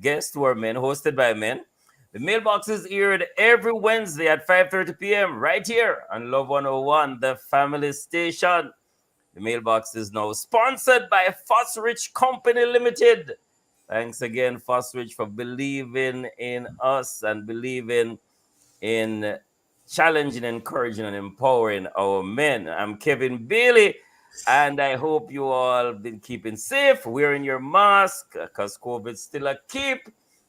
guests who are men, hosted by men. The mailbox is aired every Wednesday at 5:30 p.m. right here on Love 101, the family station. The mailbox is now sponsored by Fosrich Company Limited. Thanks again, Fosrich, for believing in us and believing in challenging, encouraging, and empowering our men. I'm Kevin Bailey, and I hope you all been keeping safe, wearing your mask, because COVID's still a keep.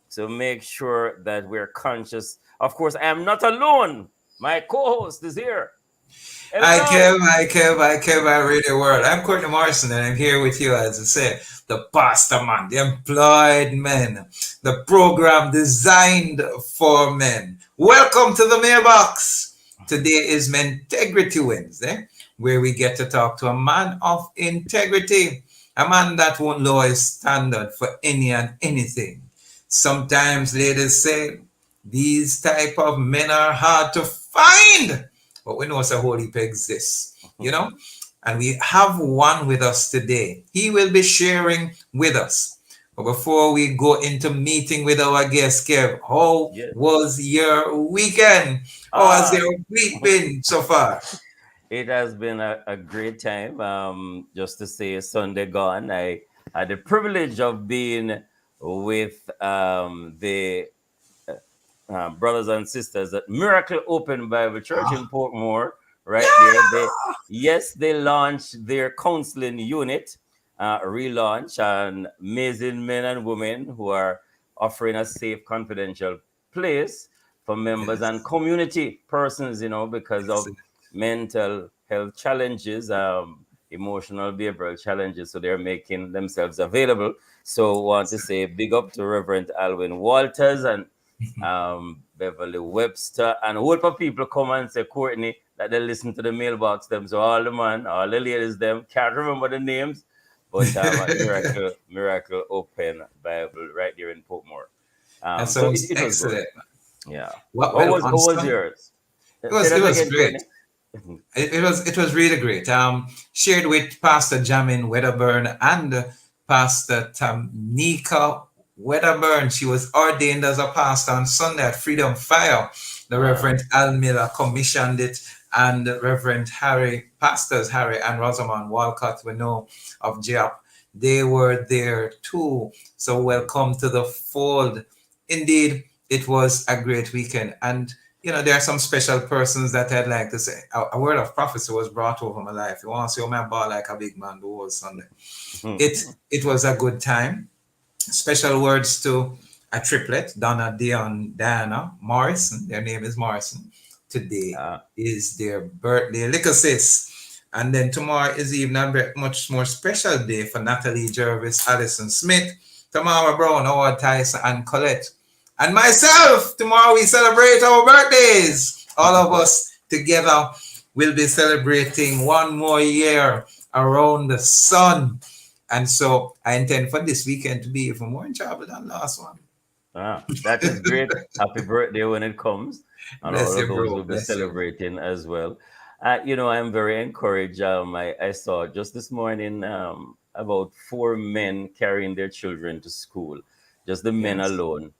So make sure that we're conscious. Of course, I am not alone. My co-host is here. Hello. Hi Kev, I read the world. I'm Courtney Morrison and I'm here with you, as I say, the pastor man, the employed men, the program designed for men. Welcome to the mailbox. Today is Mentegrity Wednesday, where we get to talk to a man of integrity, a man that won't lower his standard for any and anything. Sometimes ladies say these type of men are hard to find, but we know it's a holy peg exists. And we have one with us today. He will be sharing with us. But before we go into meeting with our guest, Kev, how Yes. was your weekend? How has Ah, your week been so far? it has been a great time. Just to say, Sunday gone. I had the privilege of being with the brothers and sisters at Miracle Open Bible Church in Portmore. Right there, they launched their counseling unit, relaunch, and amazing men and women who are offering a safe, confidential place for members and Yes. community persons. Because Yes. of mental health challenges, emotional behavioral challenges. So they're making themselves available. So want to say big up to Reverend Alwyn Walters and Beverly Webster, and a whole lot of people come and say, Courtney, that they listen to the mailbox them. So all the man, all the ladies them can't remember the names, but at Miracle Open Bible right there in Portmore. That So sounds it was good. excellent. Yeah. Well, What well was on what was Sun- yours? it Say was it that was again, great. Courtney. It was really great. Shared with Pastor Jamin Wedderburn and Pastor Tamika Wedderburn. She was ordained as a pastor on Sunday at Freedom Fire. The Wow. Reverend Al Miller commissioned it, and the Reverend Pastors Harry and Rosamond Walcott, we know of JAP, they were there too. So welcome to the fold. Indeed, it was a great weekend. And there are some special persons that I'd like to say. A word of prophecy was brought over my life. You want to see my ball like a big man the whole Sunday. It was a good time. Special words to a triplet, Donna, Dion, Diana, Morrison. Their name is Morrison. Today uh, is their birthday, little sis. And then tomorrow is even a much more special day for Natalie Jervis, Allison Smith, Tamara Brown, Howard Tyson, and Colette. And myself, tomorrow we celebrate our birthdays. All of us together will be celebrating one more year around the sun. And so I intend for this weekend to be even more enjoyable than last one. that is great. Happy birthday when it comes, and Bless all of you, those bro. will be Bless you. celebrating as well. I'm very encouraged. I saw just this morning about four men carrying their children to school, just the men Yes. alone,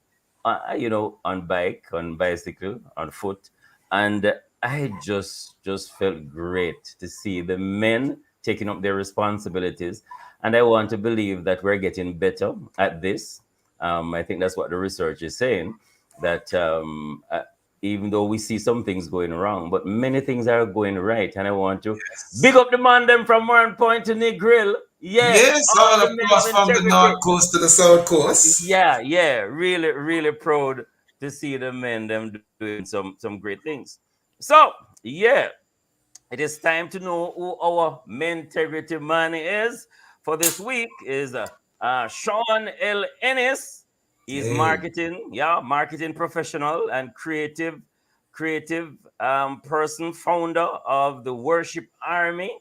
on bike, on bicycle, on foot, and I just felt great to see the men taking up their responsibilities, and I want to believe that we're getting better at this. I think that's what the research is saying, that even though we see some things going wrong, but many things are going right. And I want to big Yes. up the man them from Warren Point to Nick Grill. Yeah, Yes, all all the men of across from the integrity. north coast to the south coast. Yeah. Really, really proud to see the men them doing some great things. So, yeah, it is time to know who our Mentegrity man is for this week. Is Sean L. Ennis. He's Hey. marketing professional and creative person, founder of the Worship Army.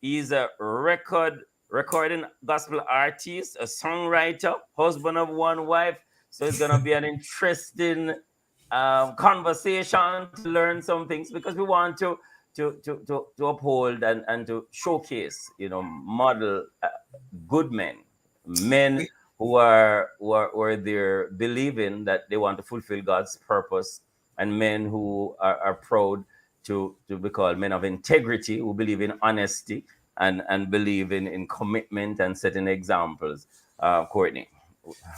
He's a recording gospel artist, a songwriter, husband of one wife. So it's gonna be an interesting conversation to learn some things, because we want to uphold and to showcase, model good men, men We, who are there believing that they want to fulfill God's purpose, and men who are proud to be called men of integrity, who believe in honesty and believe in commitment and setting examples. Courtney,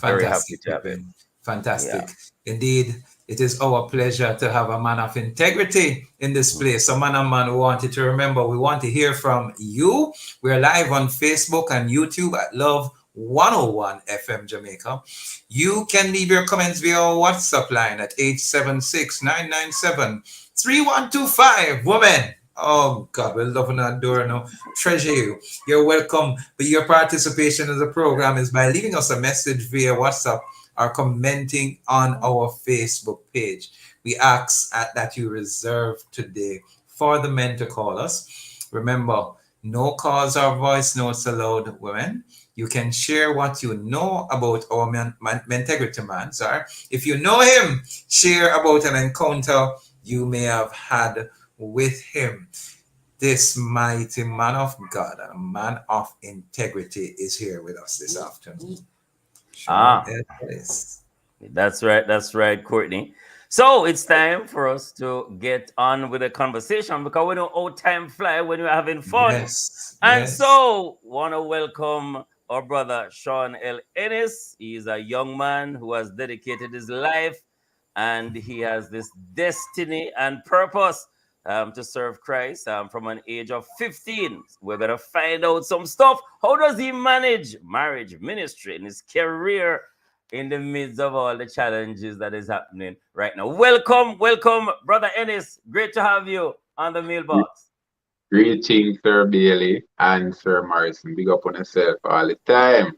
very happy Fantastic, to have you. Pippin. Yeah. Fantastic. Indeed, it is our pleasure to have a man of integrity in this place. A man and man who wanted to remember, we want to hear from you. We're live on Facebook and YouTube at Love 101 FM Jamaica. You can leave your comments via our WhatsApp line at 876-997-3125. Woman, oh God, we're loving that door now. Treasure you. You're welcome. But your participation in the program is by leaving us a message via WhatsApp or commenting on our Facebook page. We ask that you reserve today for the men to call us. Remember, no calls or voice notes allowed, women. You can share what you know about our Mentegrity man, sir. If you know him, share about an encounter you may have had with him. This mighty man of God, a man of integrity, is here with us this afternoon. Sean Ah, Ellis. that's right, Courtney. So it's time for us to get on with the conversation because we know how time fly when you're having fun. Yes, And yes. so, want to welcome our brother Sean L. Ennis. He is a young man who has dedicated his life and he has this destiny and purpose to serve Christ from an age of 15. We're going to find out some stuff. How does he manage marriage, ministry, and his career in the midst of all the challenges that is happening right now? Welcome, brother Ennis. Great to have you on the mailbox. Greetings, Sir Bailey and Sir Morrison. Big up on yourself all the time.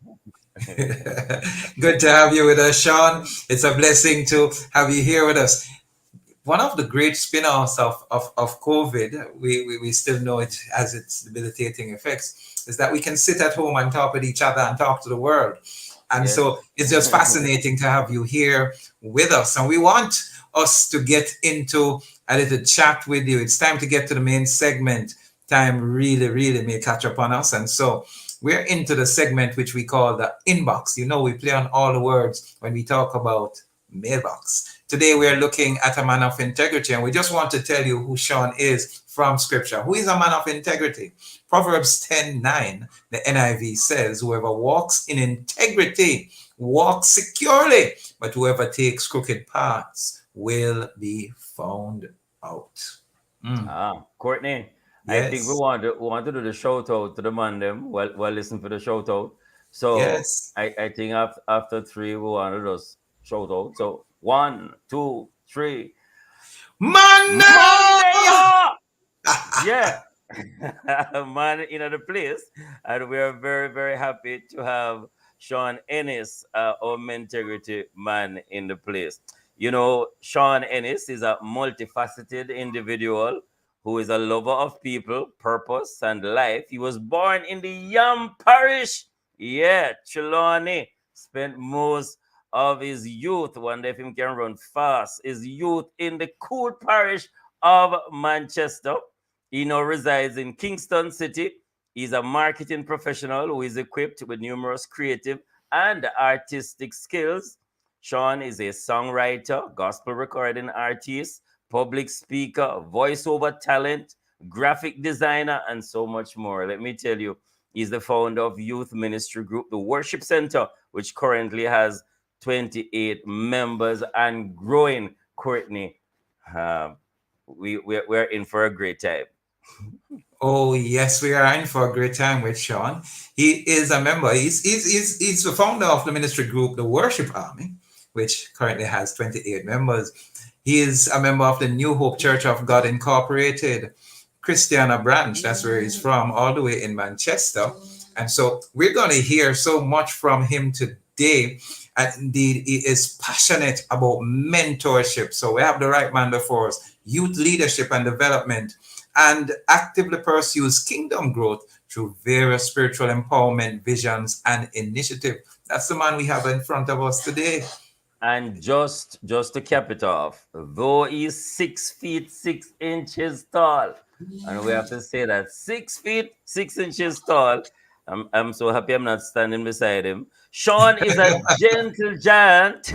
Good to have you with us, Sean. It's a blessing to have you here with us. One of the great spin-offs of COVID, we still know it has its debilitating effects, is that we can sit at home and talk with each other and talk to the world. And Yes. so it's just fascinating to have you here with us. And we want us to get into a little chat with you. It's time to get to the main segment. Time really may catch up on us. And so we're into the segment which we call the inbox. You know, we play on all the words when we talk about mailbox. Today we're looking at a man of integrity, and we just want to tell you who Sean is from scripture. Who is a man of integrity? Proverbs 10:9, the NIV says, whoever walks in integrity walks securely, but whoever takes crooked paths will be found out. Mm, Courtney, I think yes, we want to do the shout out to the man them while listening for the shout out. So yes. I think after three we want to just shout out. So one, two, three. Manda! Monday, yeah, yeah. Man in the place, and we are very happy to have Sean Ennis, our Mentegrity man in the place. You know, Sean Ennis is a multifaceted individual who is a lover of people, purpose, and life. He was born in the Yam Parish, yeah, Trelawney. Spent most of his youth, one day if him can run fast, his youth in the cool parish of Manchester. He now resides in Kingston City. He's a marketing professional who is equipped with numerous creative and artistic skills. Sean is a songwriter, gospel recording artist, public speaker, voiceover talent, graphic designer, and so much more. Let me tell you, he's the founder of youth ministry group, the Worship Center, which currently has 28 members and growing. Courtney, uh, we're in for a great time. Oh, yes, we are in for a great time with Sean. He is a member, he's the founder of the ministry group, the Worship Army, which currently has 28 members. He is a member of the New Hope Church of God Incorporated, Christiana branch. That's where he's from, all the way in Manchester. And so we're going to hear so much from him today. And indeed, he is passionate about mentorship. So we have the right man before us, youth leadership and development, and actively pursues kingdom growth through various spiritual empowerment visions and initiative. That's the man we have in front of us today. And just to cap it off, though he's 6 feet 6 inches tall, and we have to say that 6 feet 6 inches tall. I'm so happy I'm not standing beside him. Sean is a gentle giant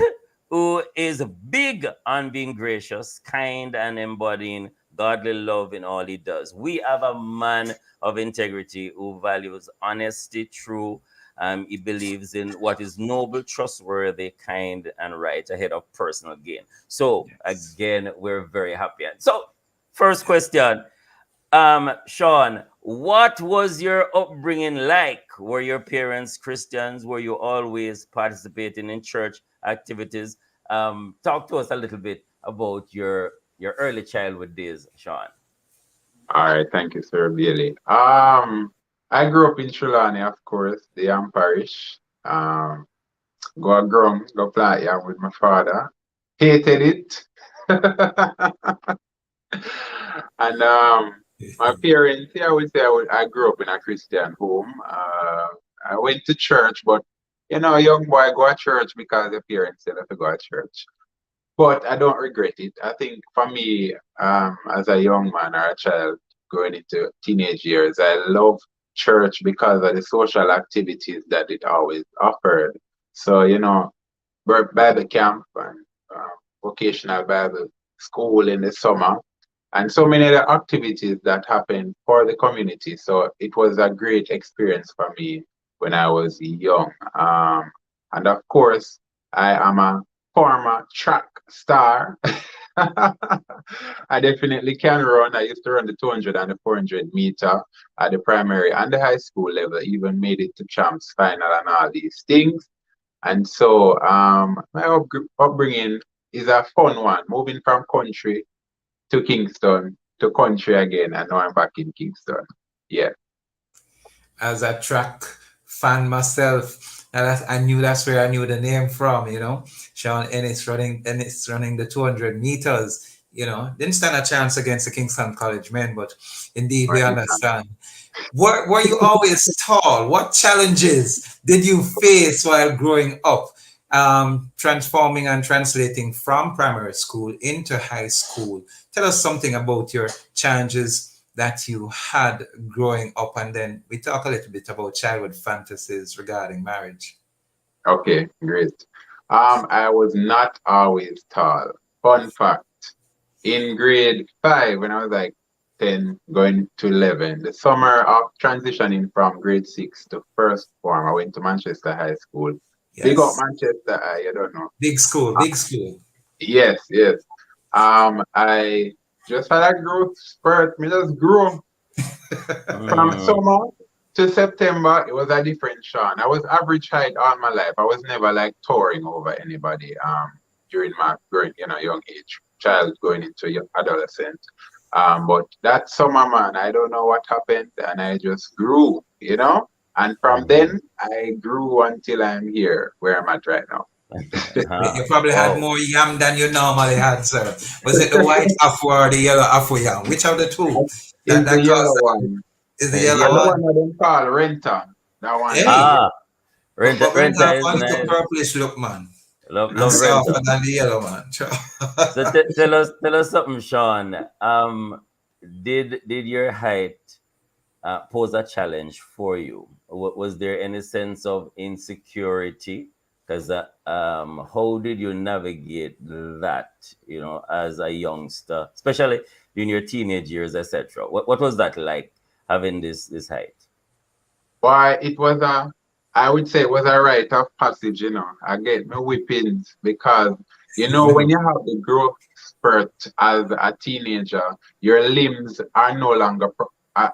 who is big on being gracious, kind, and embodying godly love in all he does. We have a man of integrity who values honesty, true. He believes in what is noble, trustworthy, kind, and right ahead of personal gain. So, Yes. again, we're very happy. So, first question, Sean, what was your upbringing like? Were your parents Christians? Were you always participating in church activities? Talk to us a little bit about your early childhood days, Sean. All right, thank you, Sir Bailey. I grew up in Trelawney, of course, the Yam Parish. Go a ground, go plant yam with my father. Hated it. And my parents, yeah, I would say I grew up in a Christian home. I went to church, but a young boy go to church because the parents said I have to go to church. But I don't regret it. I think for me, as a young man or a child going into teenage years, I love church because of the social activities that it always offered. So, Bible camp and vocational Bible school in the summer, and so many other activities that happened for the community. So it was a great experience for me when I was young. And of course, I am a former track star. I definitely can run. I used to run the 200 and the 400 meter at the primary and the high school level, even made it to champs final and all these things. And so my upbringing is a fun one, moving from country to Kingston to country again, and now I'm back in Kingston. Yeah. As a track fan myself, and I knew that's where I knew the name from. Sean Ennis running the 200 meters. Didn't stand a chance against the Kingston College men, but indeed we Right. understand. Were you always tall? What challenges did you face while growing up, transforming and translating from primary school into high school? Tell us something about your challenges that you had growing up, and then we talk a little bit about childhood fantasies regarding marriage. Okay, great. I was not always tall. Fun fact, in grade 5, when I was like 10, going to 11, the summer of transitioning from grade 6 to first form, I went to Manchester High School. Big up Yes. Manchester High, I don't know. Big school, Uh, big school. yes, yes. I just had a growth spurt. Me just grew from Mm, summer to September. It was a different Sean. I was average height all my life. I was never like towering over anybody. During my growing, young age, child going into adolescent. But that summer, man, I don't know what happened, and I just grew. And from mm. then, I grew until I'm here, where I'm at right now. You Uh-huh. probably had Wow. more yam than you normally had, sir. Was it the white afro or the yellow afro yam? Which of the two? That Is the that yellow caused one. is the The yellow And the yellow. one. one that they call Renta. That one is the Hey, Ah, yellow. renter, but when renter that is one little nice. purplish look, man, and Love softer renter. than the yellow man. So tell us something, Sean. Did your height pose a challenge for you? Was there any sense of insecurity? Because how did you navigate that? As a youngster, especially in your teenage years, etc. What was that like having this height? Why it was I would say it was a rite of passage. I get my whippings because when you have the growth spurt as a teenager, your limbs are no longer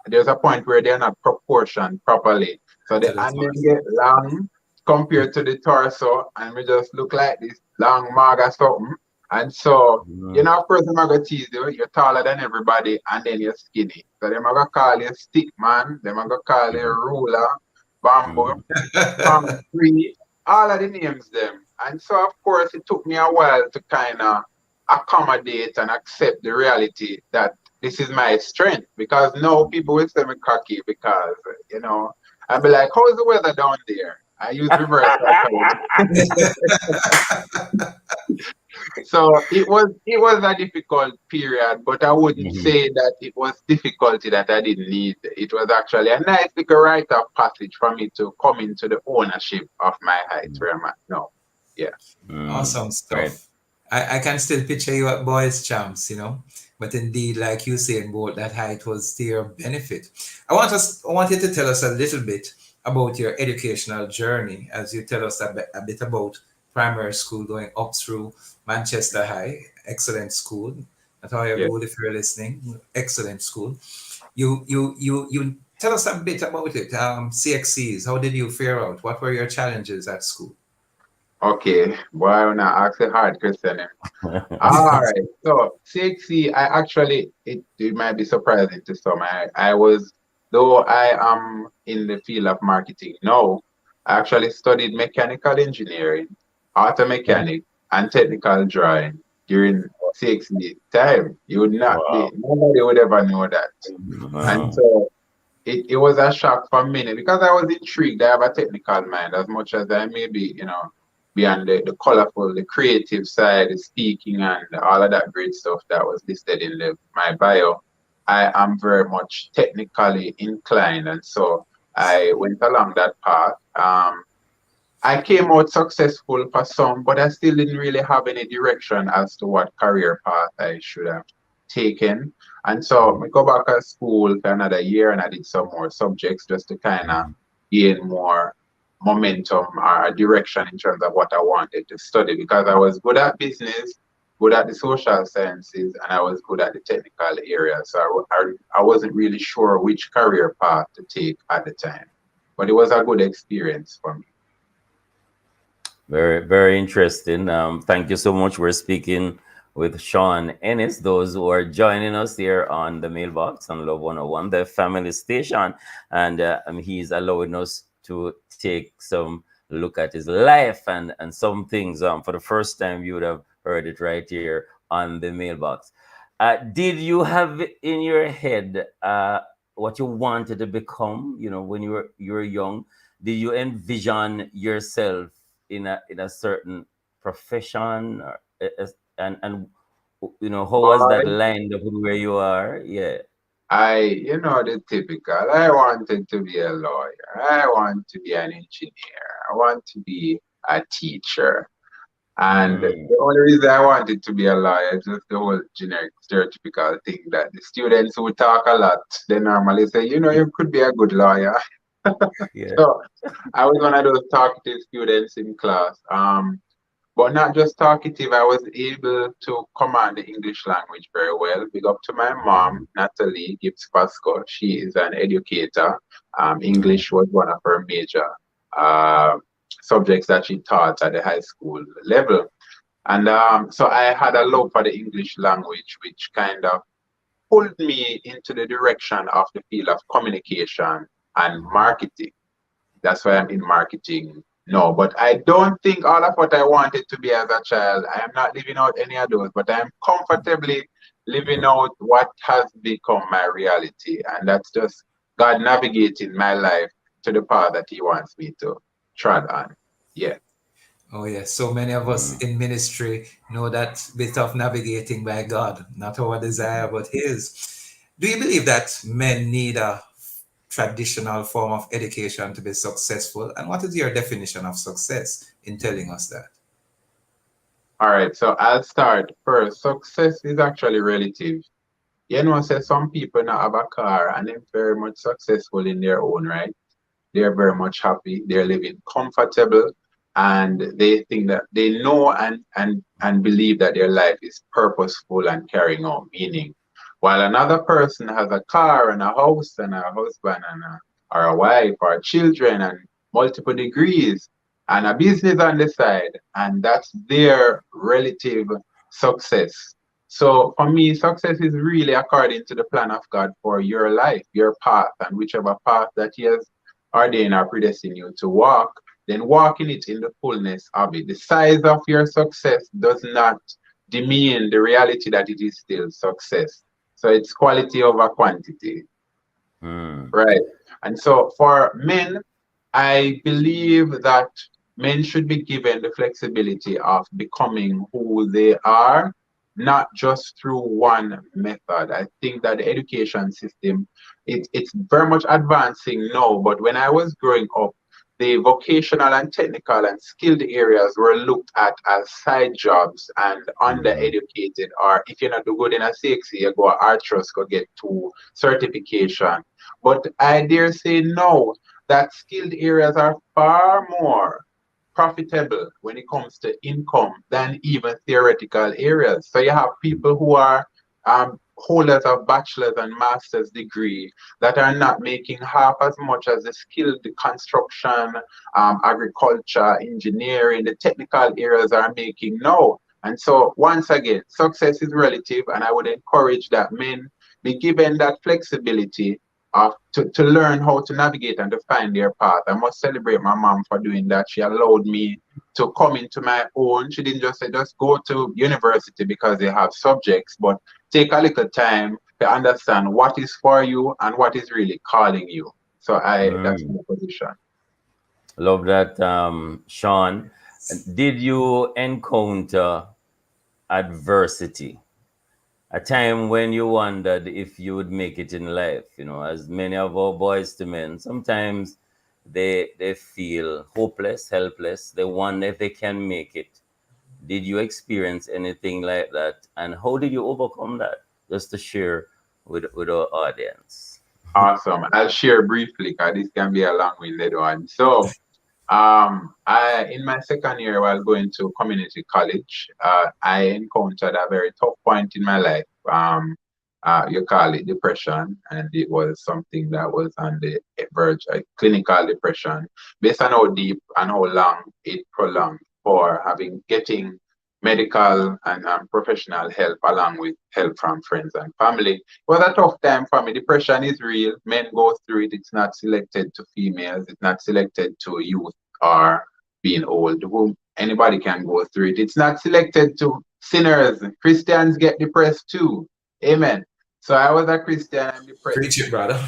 there's a point where they're not proportioned properly. So the To the hand them torso. get long compared to the torso, and we just look like this long maga something. And so, Mm, of course, I'm gonna tease you. You're taller than everybody, and then you're skinny. So they're gonna call you stick man. They're gonna call you mhm, ruler, bamboo, mhm, palm tree, all of the names them. And so, of course, it took me a while to kind of accommodate and accept the reality that this is my strength. Because now people will say me cocky because, I'll be like, how's the weather down there? I use reverse psychology. So it was a difficult period, but I wouldn't Mhm. say that it was difficulty that I didn't need. It was actually a nice little rite of passage for me to come into the ownership of my height where I'm at now. Yeah. Awesome Right. stuff. I can still picture you at boys champs, you know. But indeed, like you saying, Bolt, that height was to your benefit. I want you to tell us a little bit about your educational journey as you tell us a bit about primary school going up through Manchester High, excellent school. That's how you Yeah. good if you're listening. Excellent school. You tell us a bit about it. CXCs, how did you fare out? What were your challenges at school? Okay. Boy, I wanna ask a hard question. All right. So CXC, I actually it might be surprising to some. I was though I am in the field of marketing now, I actually studied mechanical engineering, auto mechanic, and technical drawing during CXC time. You would not be Wow. nobody would ever know that. And Uh, so it was a shock for me because I was intrigued. I have a technical mind as much as I may be, beyond the colorful, the creative side, the speaking and all of that great stuff that was listed in my bio. I am very much technically inclined. And so I went along that path. I came out successful for some, but I still didn't really have any direction as to what career path I should have taken. And so I go back to school for another year and I did some more subjects just to kind of gain more momentum or a direction in terms of what I wanted to study because I was good at business, good at the social sciences, and I was good at the technical area. So I wasn't really sure which career path to take at the time. But it was a good experience for me. Very, very interesting. Thank you so much. We're speaking with Sean Ennis, those who are joining us here on the mailbox on Love 101, the family station. And he's allowing us to take some look at his life and some things. For the first time, you would have heard it right here on the mailbox. Did you have in your head what you wanted to become, when you were young? Did you envision yourself in a certain profession and how was that Boy, lined up with where you are? Yeah. the typical. I wanted to be a lawyer. I want to be an engineer. I want to be a teacher. And Mm, the only reason I wanted to be a lawyer is just the whole generic stereotypical thing that the students who talk a lot, they normally say, you could be a good lawyer. yeah. So I was one of those talkative students in class. But not just talkative, I was able to command the English language very well. Big up to my mom, Natalie Gibbs Pasco. She is an educator. English was one of her major uh, subjects that she taught at the high school level. And so I had a love for the English language, which kind of pulled me into the direction of the field of communication and marketing. That's why I'm in marketing. No, but I don't think all of what I wanted to be as a child, I am not living out any of those, but I'm comfortably living out what has become my reality. And that's just God navigating my life to the path that He wants me to tread on. Yeah. Oh, yes. So many of us Mm. in ministry know that bit of navigating by God, not our desire, but His. Do you believe that men need a traditional form of education to be successful? And what is your definition of success in telling us that? All right. So I'll start first. Success is actually relative. Say some people now have a car and they're very much successful in their own right. They're very much happy. They're living comfortable, and they think that they know and believe that their life is purposeful and carrying out meaning. While another person has a car and a house and a husband or a wife or children and multiple degrees and a business on the side, and that's their relative success. So for me, success is really according to the plan of God for your life, your path, and whichever path that He has ordained or predestined you to walk, then walk in it in the fullness of it. The size of your success does not demean the reality that it is still success. So it's quality over quantity, Mm. right? And so for men, I believe that men should be given the flexibility of becoming who they are, not just through one method. I think that the education system, it's very much advancing now, but when I was growing up, the vocational and technical and skilled areas were looked at as side jobs and Mhm. undereducated, or if you're not do good in a CXC, you go archers, go get to certification. But I dare say no, that skilled areas are far more profitable when it comes to income than even theoretical areas. So you have people who are holders of bachelor's and master's degree that are not making half as much as the skilled construction, agriculture, engineering, the technical areas are making now. And so once again, success is relative, and I would encourage that men be given that flexibility to learn how to navigate and to find their path. I must celebrate my mom for doing that. She allowed me to come into my own. She didn't just say, just go to university because they have subjects, but take a little time to understand what is for you and what is really calling you. So that's Mm. my position. Love that, Sean. Did you encounter adversity? A time when you wondered if you would make it in life, as many of our boys to men, sometimes they feel hopeless, helpless. They wonder if they can make it. Did you experience anything like that? And how did you overcome that? Just to share with our audience. Awesome. I'll share briefly because this can be a long-winded one. So, I in my second year while going to community college, I encountered a very tough point in my life. You call it depression, and it was something that was on the verge of clinical depression, based on how deep and how long it prolonged for having getting medical and professional help along with help from friends and family. It was a tough time for me. Depression is real. Men go through it. It's not selected to females. It's not selected to youth or being old. Anybody can go through it. It's not selected to sinners. Christians get depressed too. Amen. So I was a Christian and depressed. Preach it, brother.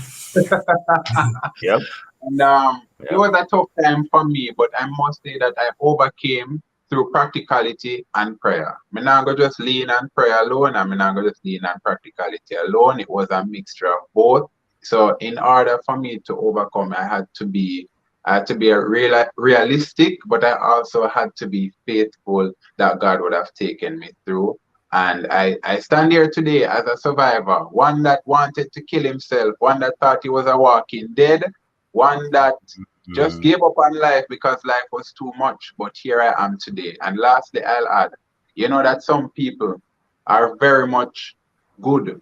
Yep. And it Yep. was a tough time for me, but I must say that I overcame through practicality and prayer. I'm not going to just lean on prayer alone, and I'm not going to just lean on practicality alone. It was a mixture of both. So in order for me to overcome, I had to be realistic, but I also had to be faithful that God would have taken me through. And I stand here today as a survivor, one that wanted to kill himself, one that thought he was a walking dead, one that just Mm. gave up on life because life was too much. But here I am today. And lastly, I'll add, you know that some people are very much good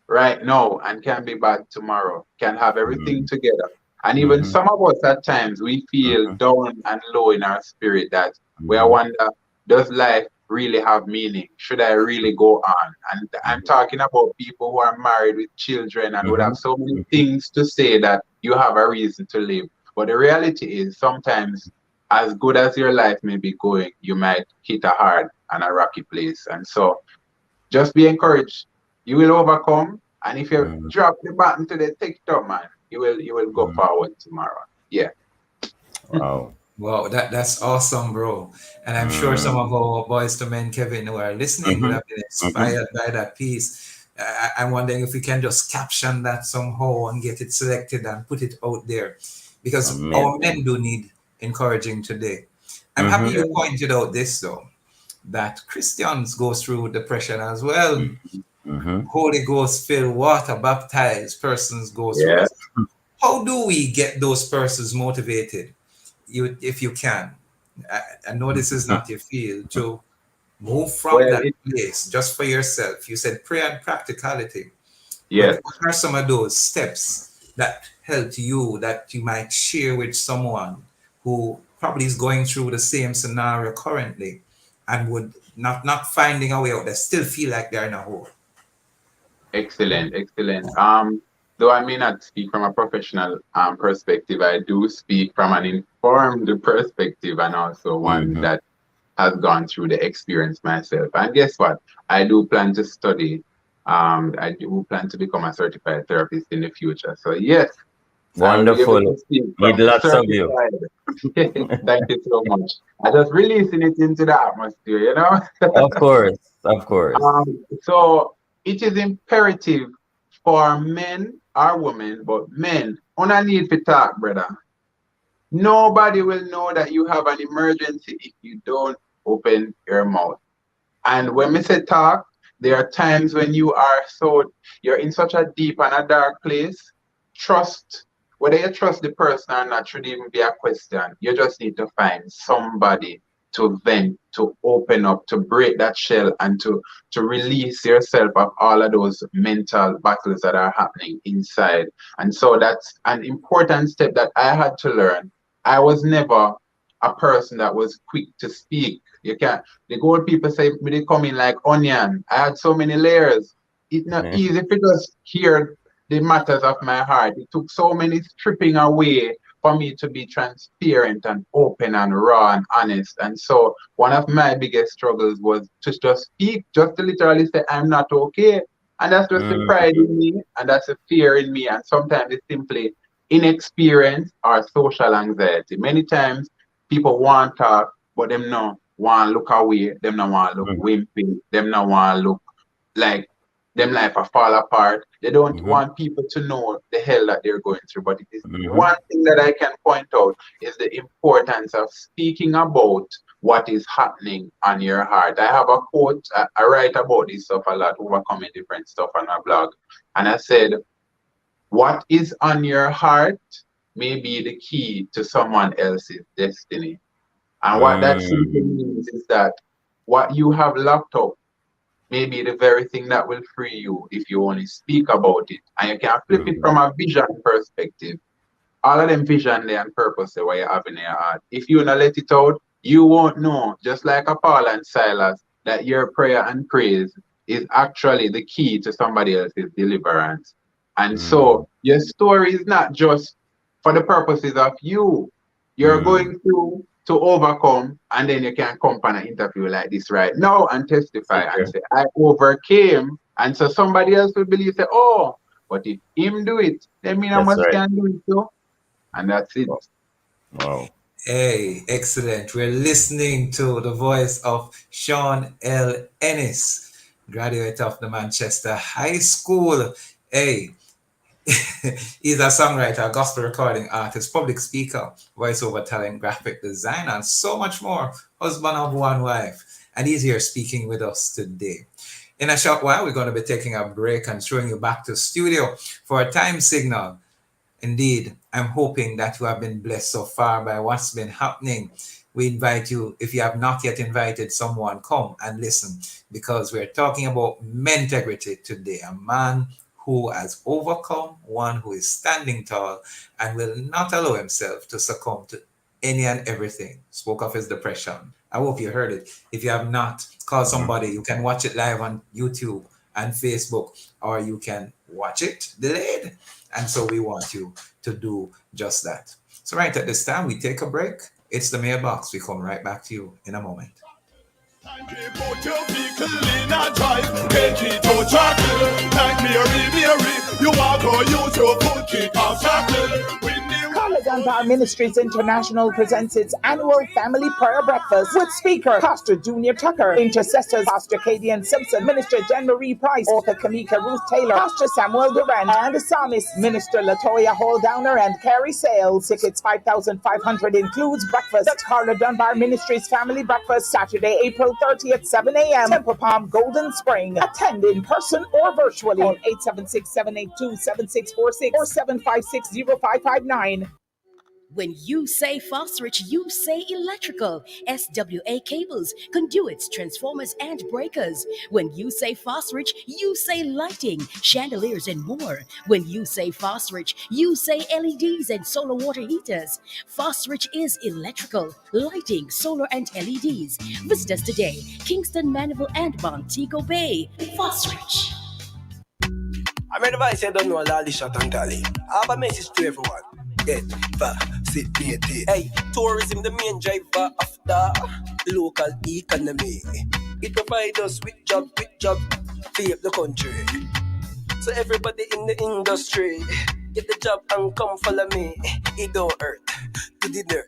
right now and can be bad tomorrow, can have everything Mm. together. And even Mhm. some of us at times we feel Mhm. down and low in our spirit that we Mhm. wonder, does life really have meaning? Should I really go on? And I'm talking about people who are married with children and would have Mhm. so many Mhm. things to say that you have a reason to live. But the reality is sometimes as good as your life may be going, you might hit a hard and a rocky place. And so just be encouraged. You will overcome. And if you Mhm. drop the button to the TikTok, man, you will go Mhm. forward tomorrow. Yeah. Wow. Wow, that's awesome, bro. And I'm sure some Mhm. of our boys to men, Kevin, who are listening would Mhm. have been Mhm. inspired by that piece. I'm wondering if we can just caption that somehow and get it selected and put it out there, because our Amazing. men do need encouraging today. I'm happy Mhm. Yeah. you pointed out this, though, that Christians go through depression as well. Mhm. Holy Ghost filled, water baptized persons go through Yeah. this. How do we get those persons motivated? If you can, I know this is not your field, to move from Well, that place just for yourself. You said prayer and practicality, but yes. what are some of those steps that helped you that you might share with someone who probably is going through the same scenario currently and would not finding a way out, they still feel like they're in a hole? Excellent. Excellent. Though I may not speak from a professional perspective, I do speak from an informed perspective and also one Mhm. that has gone through the experience myself. And guess what? I do plan to study. I do plan to become a certified therapist in the future. So yes, I will be able to Wonderful. speak Need from lots of you. certified. Thank you so much. I just releasing it into the atmosphere, you know? Of course. Of course. So it is imperative for men or women, but men, on a need to talk, brother. Nobody will know that you have an emergency if you don't open your mouth. And when we say talk, there are times when you're in such a deep and a dark place. Trust, whether you trust the person or not, should even be a question. You just need to find somebody to vent, to open up, to break that shell, and to release yourself of all of those mental battles that are happening inside. And so that's an important step that I had to learn. I was never a person that was quick to speak. You can't the gold people say me they come in like onion. I had so many layers. It's not Mm, easy to just hear the matters of my heart. It took so many stripping away for me to be transparent and open and raw and honest. And so one of my biggest struggles was to just speak, just to literally say I'm not okay. And that's just the mm, pride in me and that's the fear in me. And sometimes it's simply inexperience or social anxiety. Many times people want talk, but them no want look away, them no want look mm, wimpy, them no want look like them life a fall apart. They don't mhm, want people to know the hell that they're going through. But it is mhm, one thing that I can point out is the importance of speaking about what is happening on your heart. I have a quote, I write about this stuff a lot, overcoming different stuff on my blog. And I said, what is on your heart may be the key to someone else's destiny. And what that simply mm, means is that what you have locked up may be the very thing that will free you if you only speak about it. And you can flip it mhm, from a vision perspective. All of them vision there and purpose there what you have in your heart. If you not let it out, you won't know, just like a Paul and Silas, that your prayer and praise is actually the key to somebody else's deliverance. And mm, so your story is not just for the purposes of you. You're mm. going through to overcome, and then you can come on an interview like this right now and So testify and true. say, I overcame. And so somebody else will believe, say, oh, but if him do it, then me not That's much right. can do it too. And that's it. Wow. Hey, excellent. We're listening to the voice of Sean L. Ennis, graduate of the Manchester High School. Hey, he's a songwriter, gospel recording artist, public speaker, voiceover talent, graphic designer, and so much more. Husband of one wife. And he's here speaking with us today. In a short while, we're going to be taking a break and throwing you back to studio for a time signal. Indeed, I'm hoping that you have been blessed so far by what's been happening. We invite you, if you have not yet invited someone, come and listen because we're talking about Mentegrity today, a man who has overcome, one who is standing tall and will not allow himself to succumb to any and everything. Spoke of his depression. I hope you heard it. If you have not, call Mhm. somebody. You can watch it live on YouTube and Facebook, or you can watch it delayed. And so we want you to do just that. So right at this time, we take a break. It's the mailbox. We come right back to you in a moment. Put your vehicle in a drive, make it to travel. Like Mary, you walk or use your foot, kick off shackle. Carla Dunbar Ministries International presents its annual family prayer breakfast with speaker Pastor Junior Tucker, intercessors Pastor Cadian Simpson, Minister Jen Marie Price, author Kamika Ruth Taylor, Pastor Samuel Duran, and the psalmist Minister Latoya Hall Downer and Carrie Sales. Tickets $5,500 includes breakfast. The Carla Dunbar Ministries family breakfast Saturday, April 30th, 7 a.m. Temple Palm, Golden Spring. Attend in person or virtually on 876-782-7646 or 756-0559. When you say Fosrich, you say electrical. SWA cables, conduits, transformers, and breakers. When you say Fosrich, you say lighting, chandeliers, and more. When you say Fosrich, you say LEDs and solar water heaters. Fosrich is electrical, lighting, solar, and LEDs. Visit us today, Kingston, Maniville, and Montego Bay. Fosrich. I'm advice you don't know all the shot and tally. I have a message to everyone. Get vaccinated. Hey, tourism the main driver of the local economy. It provides us with job, feed the country. So everybody in the industry, Get the job and come follow me. It don't hurt. To the nerd.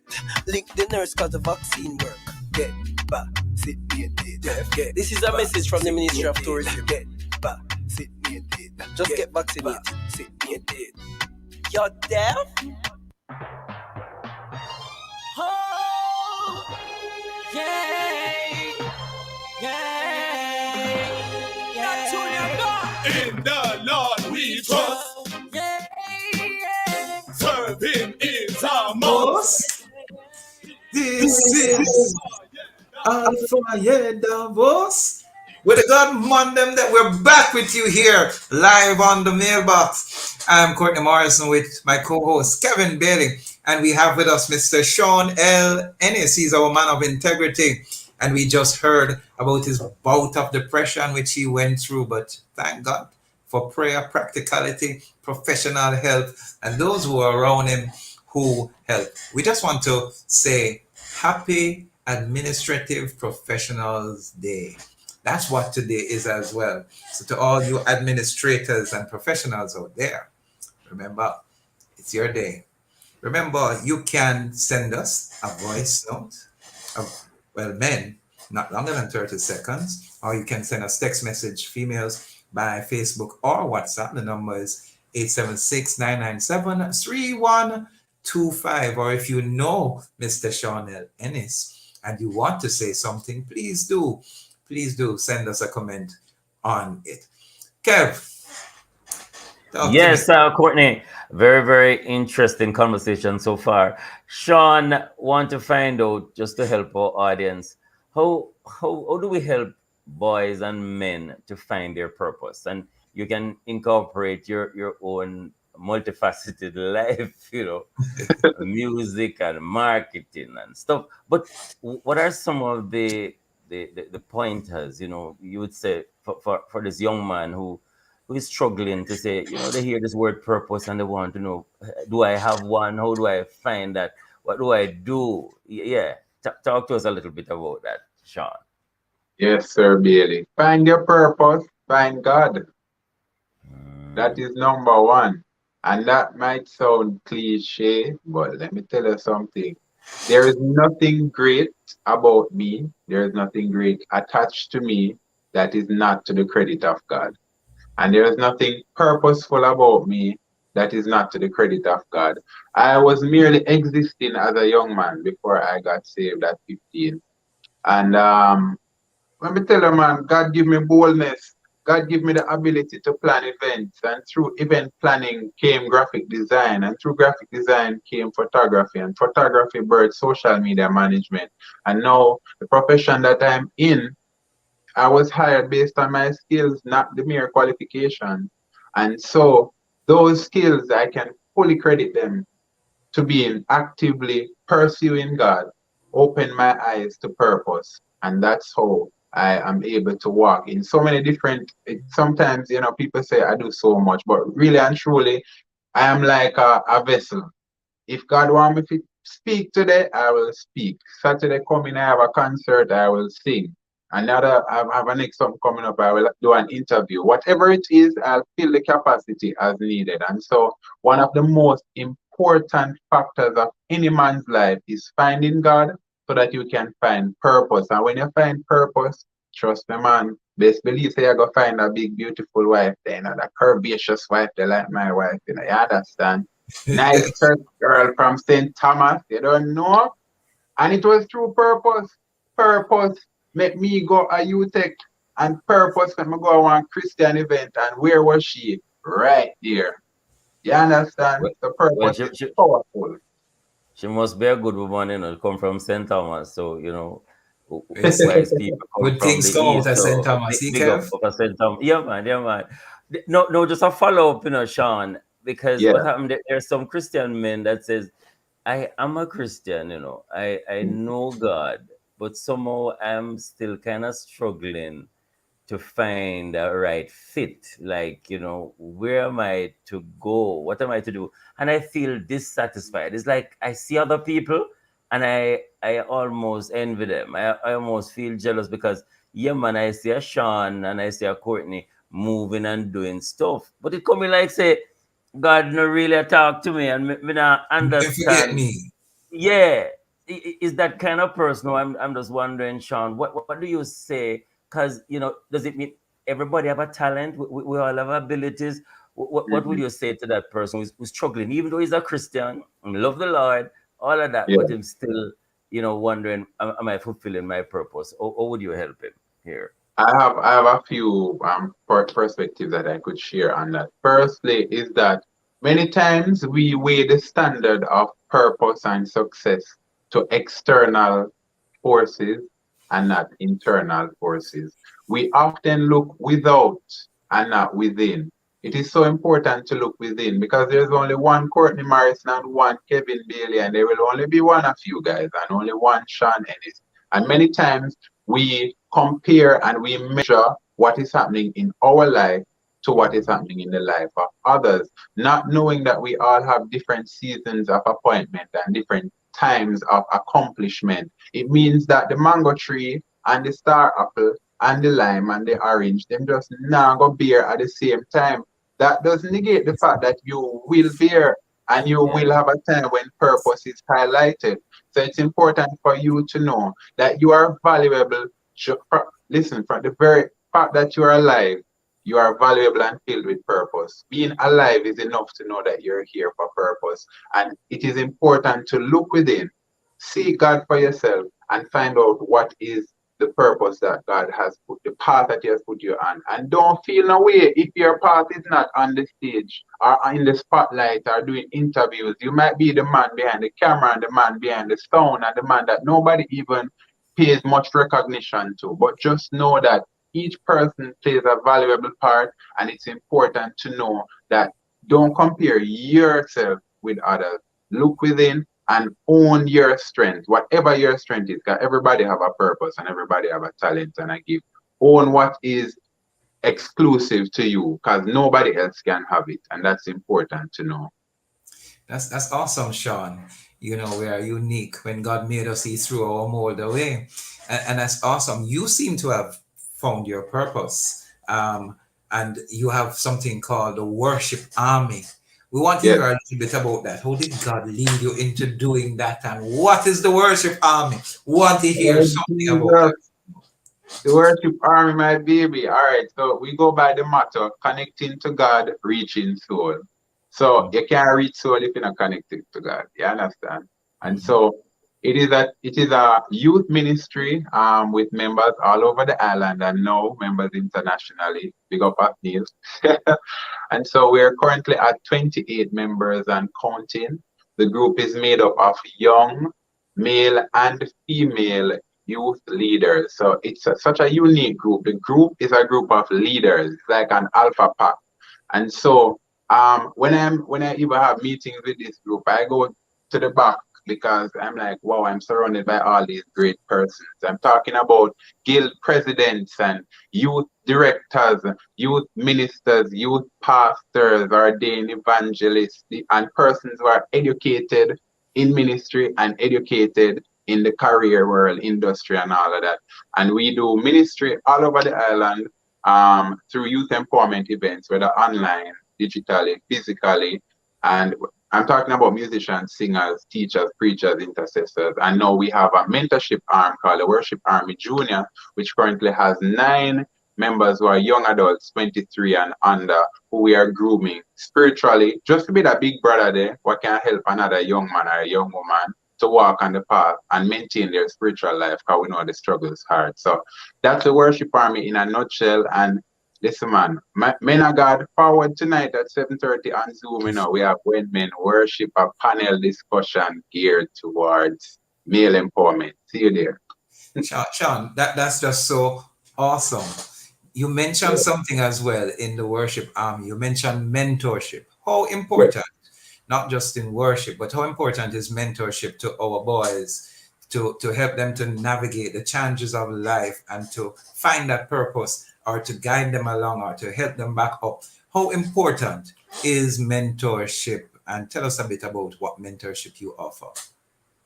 Link the nurse cause the vaccine work. Get vaccinated. Get. This is a message from the Ministry of Tourism. Get vaccinated. Just get vaccinated. Vaccinated. You're deaf? Oh, yeah, yeah, yeah. In the Lord we trust. Yeah, yeah. Serve him is our most. This is Alpha and Davos. With the God among them that we're back with you here live on the mailbox. I'm Courtney Morrison with my co-host Kevin Bailey, and we have with us Mr. Sean L. Ennis. He's our man of integrity, and we just heard about his bout of depression which he went through, but thank God for prayer, practicality, professional help, and those who are around him who help. We just want to say happy Administrative Professionals Day. That's what today is as well. So to all you administrators and professionals out there, remember, it's your day. Remember, you can send us a voice note. Men, not longer than 30 seconds. Or you can send us text message, females, by Facebook or WhatsApp. The number is 876-997-3125. Or if you know Mr. Sean L. Ennis and you want to say something, please do send us a comment on it. Kev. Yes, Courtney. Very, very interesting conversation so far. Sean, want to find out, just to help our audience, how do we help boys and men to find their purpose? And you can incorporate your own multifaceted life, music and marketing and stuff. But what are some of the pointers, you would say for this young man who is struggling to say, they hear this word purpose and they want to know, do I have one? How do I find that? What do I do? Yeah. Talk to us a little bit about that, Sean. Yes, sir, Bailey. Find your purpose, find God. That is number one. And that might sound cliche, but let me tell you something. There is nothing great about me. There is nothing great attached to me that is not to the credit of God. And there is nothing purposeful about me that is not to the credit of God. I was merely existing as a young man before I got saved at 15. And let me tell you, man, God give me boldness. God give me the ability to plan events. And through event planning came graphic design. And through graphic design came photography. And photography birthed social media management. And now the profession that I'm in, I was hired based on my skills, not the mere qualification. And so those skills, I can fully credit them to being actively pursuing God, open my eyes to purpose. And that's how I am able to walk in so many different, sometimes, people say I do so much, but really and truly, I am like a vessel. If God wants me to speak today, I will speak. Saturday coming, I have a concert, I will sing. Another, I have a next something coming up, I will do an interview. Whatever it is, I'll fill the capacity as needed. And so one of the most important factors of any man's life is finding God so that you can find purpose. And when you find purpose, trust me, man, best believe say you're going to find a big, beautiful wife there, that curvaceous wife there like my wife, you understand? Nice girl from St. Thomas, you don't know? And it was through purpose. Purpose make me go a UTech, and purpose let me go to one Christian event. And where was she? Right there. You understand? The purpose is powerful. She must be a good woman, come from St. Thomas. So, wise people come good from things the come east. out of So St. Thomas. big up of St. Thomas. Yeah, man. No, just a follow-up, Sean, because what happened, there's some Christian men that says, I am a Christian, I know God, but somehow I'm still kind of struggling to find a right fit. Like, where am I to go? What am I to do? And I feel dissatisfied. It's like I see other people and I almost envy them. I almost feel jealous because, yeah, man, I see a Sean and I see a Courtney moving and doing stuff. But it come like, say, God no really talk to me, and me not Don't forget understand. me. Yeah, is that kind of person. I'm just wondering, Sean, what do you say? Because does it mean everybody have a talent? We all have abilities. What would Mhm. you say to that person who's struggling, even though he's a Christian and love the Lord, all of that, Yeah. but him still, wondering, am I fulfilling my purpose? Or would you help him here? I have a few perspectives that I could share on that. Firstly, is that many times we weigh the standard of purpose and success to external forces and not internal forces. We often look without and not within. It is so important to look within because there's only one Courtney Morrison and one Kevin Bailey, and there will only be one of you guys and only one Sean Ennis. And many times we compare and we measure what is happening in our life to what is happening in the life of others, not knowing that we all have different seasons of appointment and different times of accomplishment. It means that the mango tree and the star apple and the lime and the orange, them just now go bear at the same time. That doesn't negate the fact that you will bear and you Yeah. will have a time when purpose is highlighted. So it's important for you to know that you are valuable. Listen, from the very fact that you are alive, you are valuable and filled with purpose. Being alive is enough to know that you're here for purpose. And it is important to look within, see God for yourself, and find out what is the purpose that God has put, the path that He has put you on. And don't feel no way if your path is not on the stage or in the spotlight or doing interviews. You might be the man behind the camera and the man behind the sound and the man that nobody even pays much recognition to. But just know that each person plays a valuable part, and it's important to know that don't compare yourself with others. Look within and own your strength, whatever your strength is, because everybody have a purpose and everybody have a talent and a gift. Own what is exclusive to you, because nobody else can have it, and that's important to know. That's awesome, Sean. We are unique. When God made us, He threw our mold away, and that's awesome. You seem to have found your purpose, and you have something called the worship army. We want to Yes. hear a little bit about that. How did God lead you into doing that, and what is the worship army? We want to hear Oh, something about Jesus. that. The worship army, my baby. All right, so we go by the motto connecting to God, reaching soul. So you can't reach soul if you're not connected to God. You understand? And Mhm. so it is a youth ministry with members all over the island and now members internationally. Big up at Neil. And so we're currently at 28 members and counting. The group is made up of young male and female youth leaders. So it's such a unique group. The group is a group of leaders, it's like an alpha pack. And so when I even have meetings with this group, I go to the back because I'm like, wow, I'm surrounded by all these great persons. I'm talking about guild presidents and youth directors, youth ministers, youth pastors, ordained evangelists, and persons who are educated in ministry and educated in the career world, industry, and all of that. And we do ministry all over the island through youth empowerment events, whether online, digitally, physically, and I'm talking about musicians, singers, teachers, preachers, intercessors. And now we have a mentorship arm called the Worship Army Junior, which currently has 9 members who are young adults, 23 and under, who we are grooming spiritually, just to be that big brother there, what can help another young man or a young woman to walk on the path and maintain their spiritual life, because we know the struggle is hard. So that's the Worship Army in a nutshell. And listen, man, men of God, forward tonight at 7:30 on Zoom. We have When Men Worship, a panel discussion geared towards male empowerment. See you there. Sean, that's just so awesome. You mentioned Yeah. something as well in the worship army. You mentioned mentorship. How Yeah. important, not just in worship, but how important is mentorship to our boys to help them to navigate the challenges of life and to find that purpose or to guide them along or to help them back up? How important is mentorship? And tell us a bit about what mentorship you offer.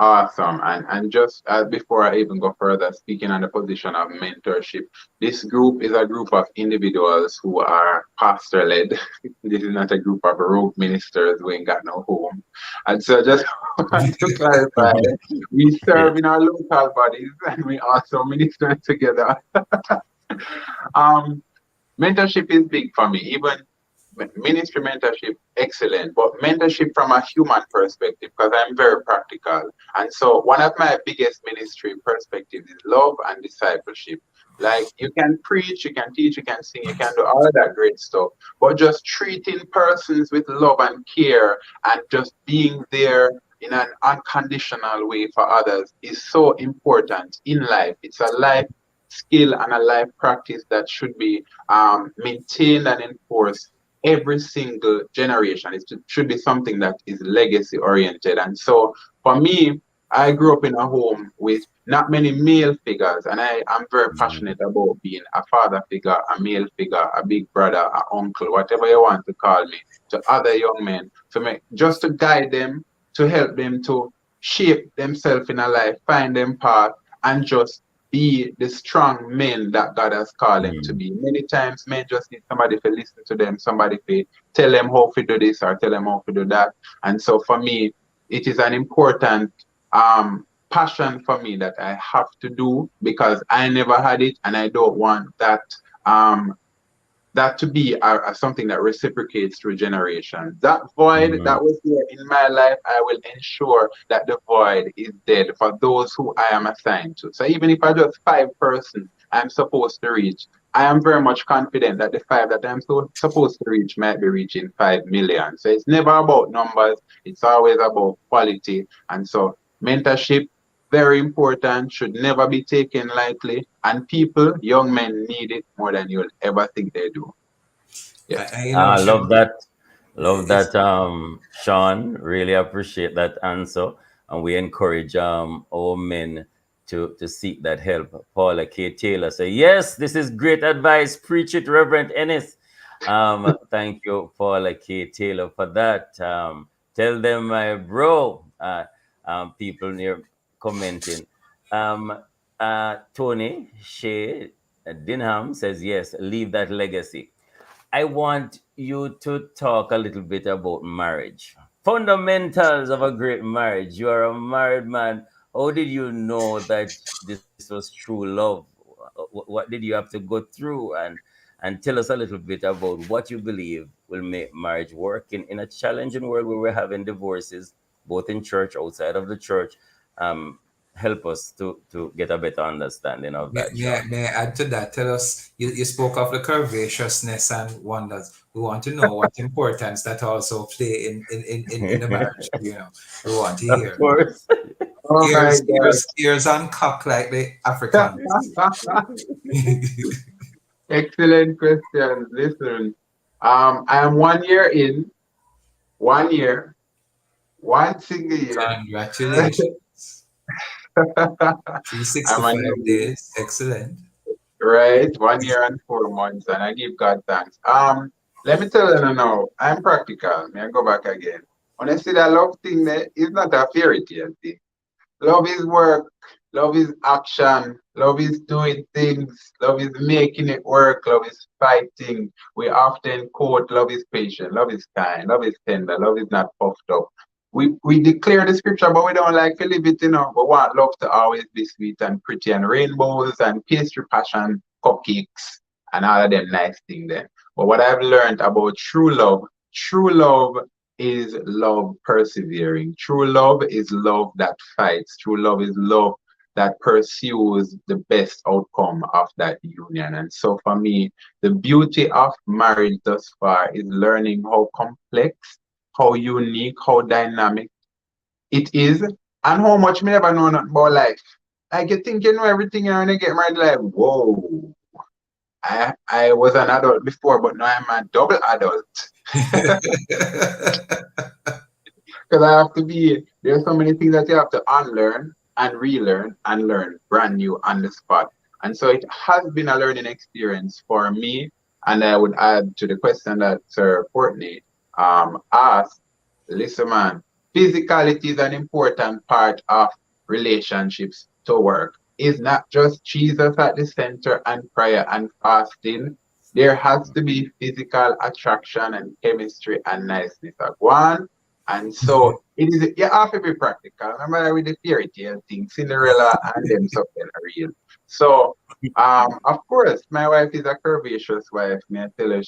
Awesome. And just before I even go further, speaking on the position of mentorship, this group is a group of individuals who are pastor led. This is not a group of rogue ministers who ain't got no home. And so just want to clarify, we Yeah. serve in our local bodies and we also minister together. um, Mentorship is big for me. Even ministry mentorship, excellent, but mentorship from a human perspective, because I'm very practical. And so one of my biggest ministry perspectives is love and discipleship. Like you can preach, you can teach, you can sing, you can do all of that great stuff, but just treating persons with love and care and just being there in an unconditional way for others is so important in life. It's a life skill and a life practice that should be maintained and enforced every single generation. Should be something that is legacy oriented. And so for me, I grew up in a home with not many male figures, and I am very passionate about being a father figure, a male figure, a big brother, an uncle, whatever you want to call me, to other young men, to make just to guide them, to help them to shape themselves in a life, find them path, and just be the strong men that God has called them to Mm. be. Many times men just need somebody to listen to them, somebody to tell them how to do this or tell them how to do that. And so for me, it is an important passion for me that I have to do because I never had it and I don't want um that to be something that reciprocates through generations. That void Mm. that was there in my life, I will ensure that the void is dead for those who I am assigned to. So even if I just 5 persons I'm supposed to reach, I am very much confident that the 5 that I'm supposed to reach might be reaching 5 million. So it's never about numbers, it's always about quality. And so mentorship, very important, should never be taken lightly. And people, young men, need it more than you'll ever think they do. Yes. You know, I Sean, love that. Love it's that, Sean. Really appreciate that answer. And we encourage our men to seek that help. Paula K. Taylor say, yes, this is great advice. Preach it, Reverend Ennis. Thank you, Paula K. Taylor, for that. Tell them, my bro, people near commenting. Um, Tony Shea Dinham says, yes, leave that legacy. I want you to talk a little bit about marriage. Fundamentals of a great marriage. You are a married man. How did you know that this was true love? What did you have to go through? And tell us a little bit about what you believe will make marriage work in a challenging world where we're having divorces, both in church, outside of the church. Um, Help us to get a better understanding of that, Sean. may I add to that? Tell us, you spoke of the curvaceousness and wonders. We want to know what importance that also play in the marriage. You know, we want to Of hear. course. Oh my Ears on cock like the Africans. God. Excellent question. Listen, I am 1 year in, 1 year, one single year. Congratulations. I'm a 365 newbie, days. Excellent. right? 1 year and 4 months, and I give God thanks. Let me tell you now, I'm practical. May I go back again? When I see that love thing there, it's not a fairy tale thing. Love is work. Love is action. Love is doing things. Love is making it work. Love is fighting. We often quote love is patient. Love is kind. Love is tender. Love is not puffed up. We declare the scripture, but we don't like to live it, you know. We want love to always be sweet and pretty and rainbows and pastry passion, cupcakes, and all of them nice things there. But what I've learned about true love is love persevering. True love is love that fights. True love is love that pursues the best outcome of that union. And so for me, the beauty of marriage thus far is learning how complex, how unique, how dynamic it is, and how much me never know nothing about life. Like you think you know everything, and when you get married, like, whoa. I was an adult before, but now I'm a double adult. Because I have to be, there's so many things that you have to unlearn and relearn and learn brand new on the spot. And so it has been a learning experience for me. And I would add to the question that Sir Courtney asked, listen, man, physicality is an important part of relationships to work. It's not just Jesus at the center and prayer and fasting. There has to be physical attraction and chemistry and niceness of one. And so it is you have to be practical. Remember with the fairy tale thing, Cinderella and them something real. So of course, my wife is a curvaceous wife. May I tell her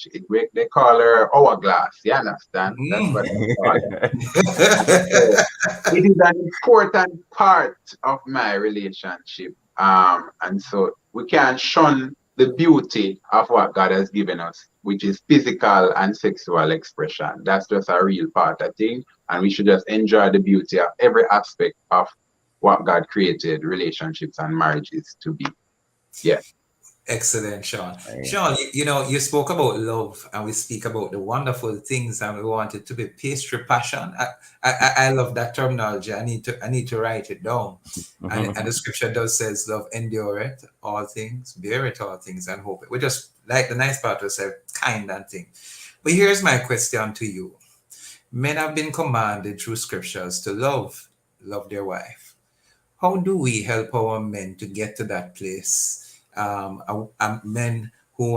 they call her hourglass. You understand? That's what they call her. And so it is an important part of my relationship. And so we can't shun the beauty of what God has given us, which is physical and sexual expression. That's just a real part of thing. And we should just enjoy the beauty of every aspect of what God created relationships and marriages to be. Yeah. Excellent, Sean. Sean, you spoke about love, and we speak about the wonderful things, and we want it to be pastry passion. I love that terminology. I need to write it down. And the scripture does says, "Love endureth all things, beareth all things, and hope." We just like the nice part to say kind and thing. But here's my question to you: Men have been commanded through scriptures to love their wife. How do we help our men to get to that place? Men who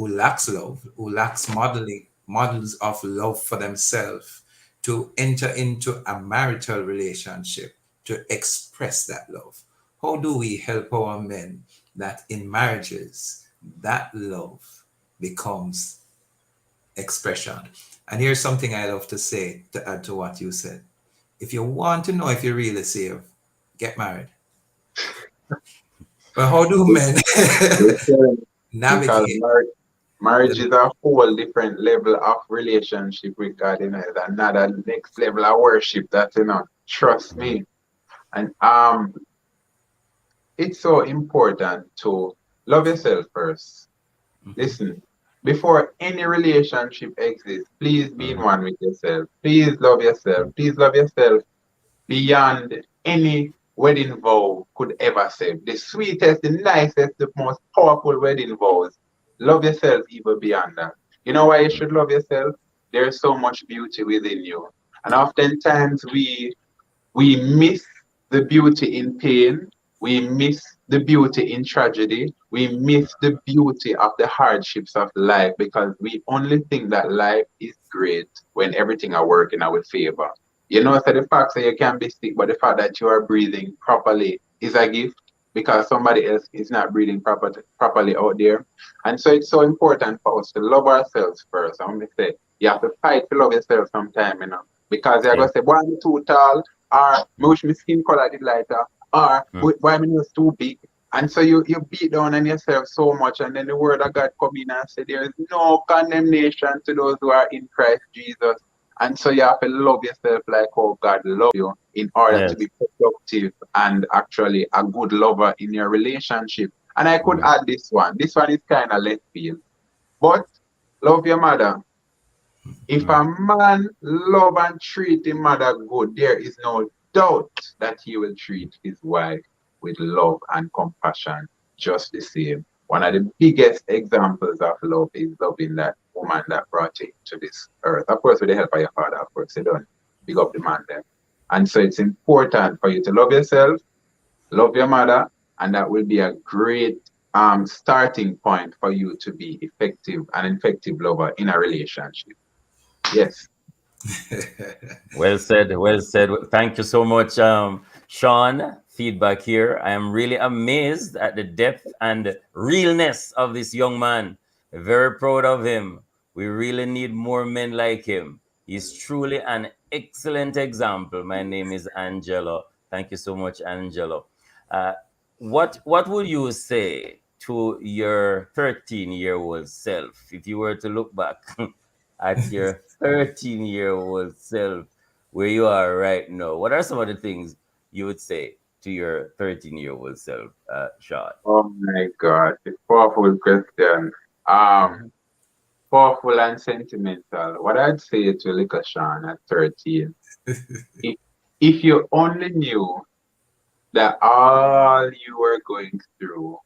lacks love, who lacks models of love for themselves, to enter into a marital relationship to express that love. How do we help our men that in marriages that love becomes expression? And here's something I love to say to add to what you said. If you want to know if you're really saved, get married. But how do men Because navigate marriage the is a whole different level of relationship with God, it's another next level of worship that, trust me. And it's so important to love yourself first. Listen, before any relationship exists, please be in one with yourself. Please love yourself. Please love yourself beyond any wedding vow could ever say. The sweetest, the nicest, the most powerful wedding vows. Love yourself even beyond that. You know why you should love yourself? There's so much beauty within you. And oftentimes we miss the beauty in pain. We miss the beauty in tragedy. We miss the beauty of the hardships of life because we only think that life is great when everything are working our favor. So the fact that you can be sick, but the fact that you are breathing properly is a gift because somebody else is not breathing properly out there. And so it's so important for us to love ourselves first. I'm going to say, you have to fight to love yourself sometime, because you're going to say, boy, I'm too tall, or me wish my skin color did lighter, or why my nose too big. And so you beat down on yourself so much, and then the word of God come in and say there is no condemnation to those who are in Christ Jesus. And so you have to love yourself like how God loves you in order to Yes. be productive and actually a good lover in your relationship. And I could add this one. This one is kind of left field. But love your mother. If a man love and treat his mother good, there is no doubt that he will treat his wife with love and compassion just the same. One of the biggest examples of love is loving that woman that brought you to this earth. Of course, with the help of your father, of course, you don't big up the man there. And so it's important for you to love yourself, love your mother, and that will be a great starting point for you to be an effective lover in a relationship. Yes. Well said. Well said. Thank you so much, Sean. Feedback here. I am really amazed at the depth and realness of this young man. Very proud of him. We really need more men like him. He's truly an excellent example. My name is Angelo. Thank you so much, Angelo. Uh, what would you say to your 13-year-old self if you were to look back at your 13-year-old self where you are right now? What are some of the things you would say to your 13-year-old self, Sean? Oh my God, it's powerful question. Um, Powerful and sentimental. What I'd say to little Sean at 13, if, if you only knew that all you were going through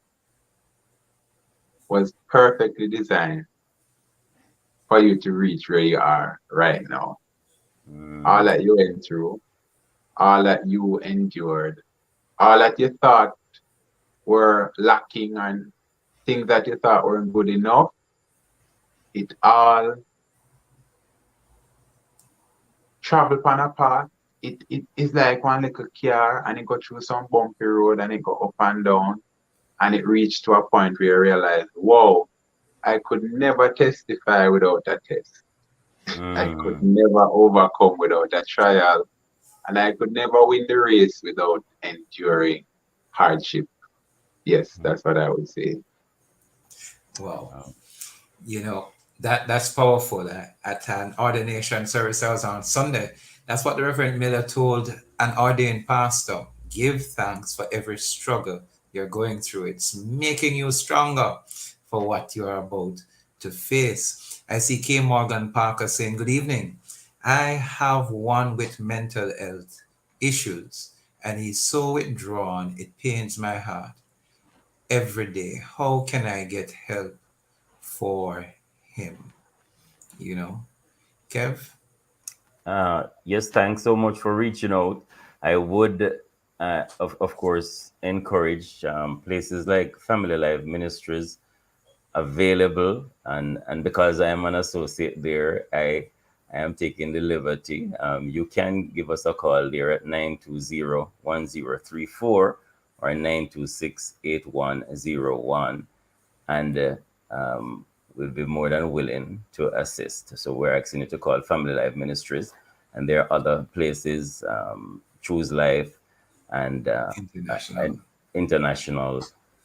was perfectly designed for you to reach where you are right now. all that you went through, all that you endured, all that you thought were lacking and things that you thought weren't good enough, it all travel upon a path. It is like one little car and it go through some bumpy road and it go up and down and it reached to a point where you realize, whoa, I could never testify without a test. I could never overcome without a trial. And I could never win the race without enduring hardship. Yes, that's what I would say. Wow. You know, that's powerful. At an ordination service I was on Sunday, that's what the Reverend Miller told an ordained pastor. Give thanks for every struggle you're going through. It's making you stronger for what you're about to face. I see K. Morgan Parker saying, good evening. I have one with mental health issues, and he's so withdrawn, it pains my heart every day. How can I get help for him? You know, Kev? Yes, thanks so much for reaching out. I would, of course, encourage places like Family Life Ministries available, and because I am an associate there, I am taking the liberty. You can give us a call there at 920-1034 or 926-8101, and we'll be more than willing to assist. So we're asking you to call Family Life Ministries, and there are other places, Choose Life and International. International.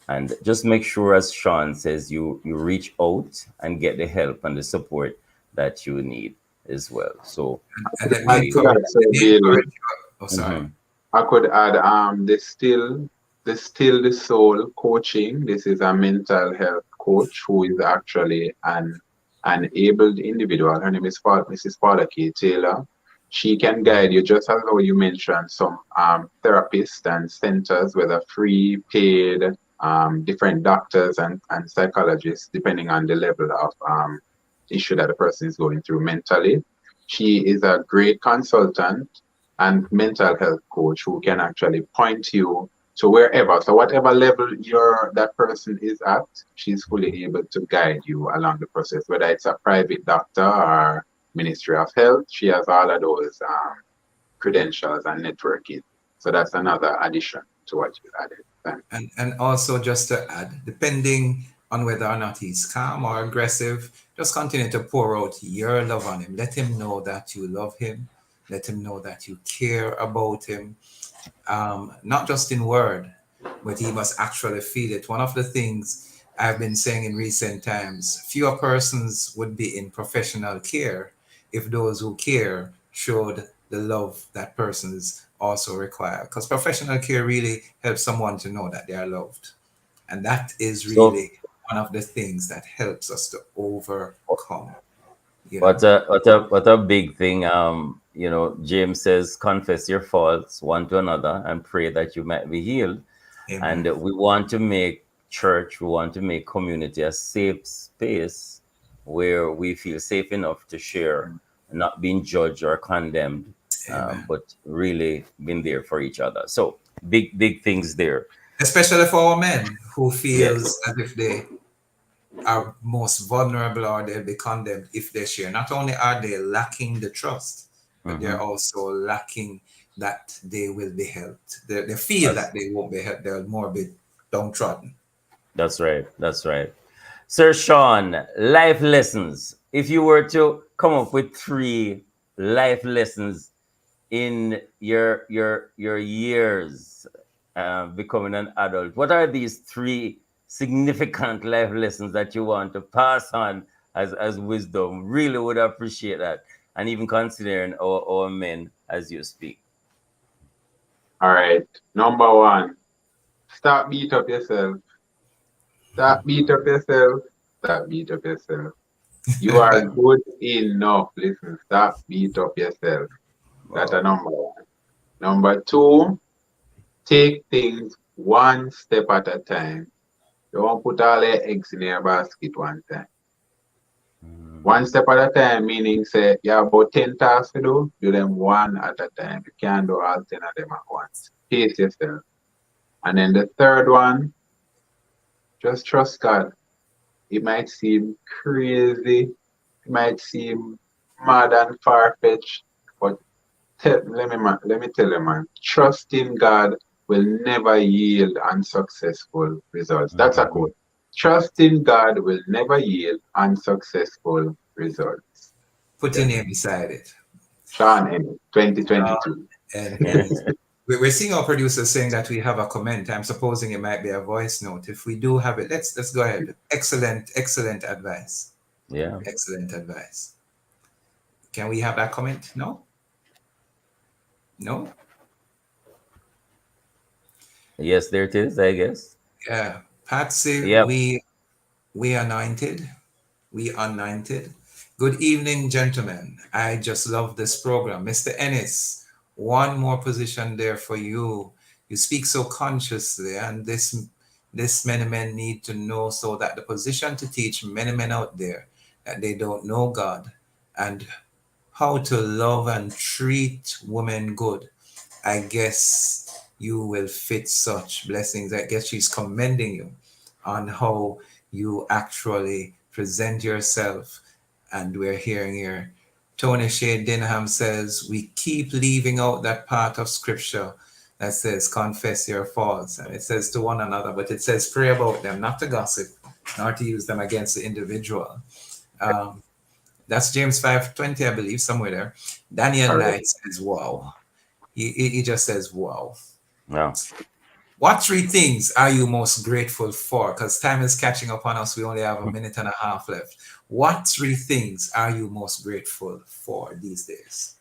And just make sure, as Sean says, you reach out and get the help and the support that you need as well. So And let I me could encourage, also let me build, encourage you. Oh, sorry. I could add the Still the Soul coaching. This is a mental health coach who is actually an abled individual. Her name is Mrs. Paula K. Taylor. She can guide you just as how you mentioned some therapists and centers, whether free, paid, different doctors and psychologists, depending on the level of issue that the person is going through mentally. She is a great consultant and mental health coach who can actually point you to wherever. So whatever level that person is at, she's fully able to guide you along the process, whether it's a private doctor or Ministry of Health. She has all of those credentials and networking. So that's another addition to what you added. Thanks. And also just to add, depending on whether or not he's calm or aggressive, just continue to pour out your love on him. Let him know that you love him. Let him know that you care about him. Not just in word, but he must actually feel it. One of the things I've been saying in recent times, fewer persons would be in professional care if those who care showed the love that persons also require. Because professional care really helps someone to know that they are loved. And that is so really one of the things that helps us to overcome. You what know, a big thing. James says, confess your faults one to another and pray that you might be healed. And amen. we want to make church, we want to make community a safe space where we feel safe enough to share, not being judged or condemned, Amen. but really being there for each other. So big things there. Especially for our men who feels Yes. as if they are most vulnerable or they'll be condemned if they share. Not only are they lacking the trust, but they're Hmm. also lacking that they will be helped. They feel That's that they won't be helped. They'll more be downtrodden. that's right. That's right. Sir Sean, life lessons. If you were to come up with three life lessons in your years becoming an adult, what are these three significant life lessons that you want to pass on as wisdom? Really would appreciate that, and even considering our men as you speak. All right. Number one, stop beat up yourself. Stop beat up yourself. Stop beat up yourself. You are good enough. Listen, stop beat up yourself. That's a Wow. number one. Number two, take things one step at a time. Don't put all your eggs in your basket one time. One step at a time, meaning say you have about 10 tasks to do them one at a time. You can't do all 10 of them at once. Pace yourself. And then the third one, just trust God. It might seem crazy, it might seem mad and far-fetched, but let me tell you, man, trust in God will never yield unsuccessful results. That's a quote. Trust in God will never yield unsuccessful results. Put your Yes. name beside it. Sean Ennis, 2022. And we're seeing our producer saying that we have a comment. I'm supposing it might be a voice note. If we do have it, let's go ahead. Excellent advice. Yeah. Excellent advice. Can we have that comment? No? No? Yes, there it is, I guess. Yeah. Patsy, Yep. we anointed. We anointed. Good evening, gentlemen. I just love this program. Mr. Ennis, one more position there for you. You speak so consciously, and this many men need to know, so that the position to teach many men out there that they don't know God and how to love and treat women good. I guess you will fit such blessings. I guess she's commending you on how you actually present yourself. And we're hearing here, Tony Shea Dinham says, we keep leaving out that part of scripture that says, confess your faults. And it says to one another, but it says, pray about them, not to gossip, nor to use them against the individual. That's James 5:20, I believe, somewhere there. Daniel All right. Knight says, wow. He just says, wow. No. What three things are you most grateful for? Because time is catching up on us. We only have a minute and a half left. What three things are you most grateful for these days?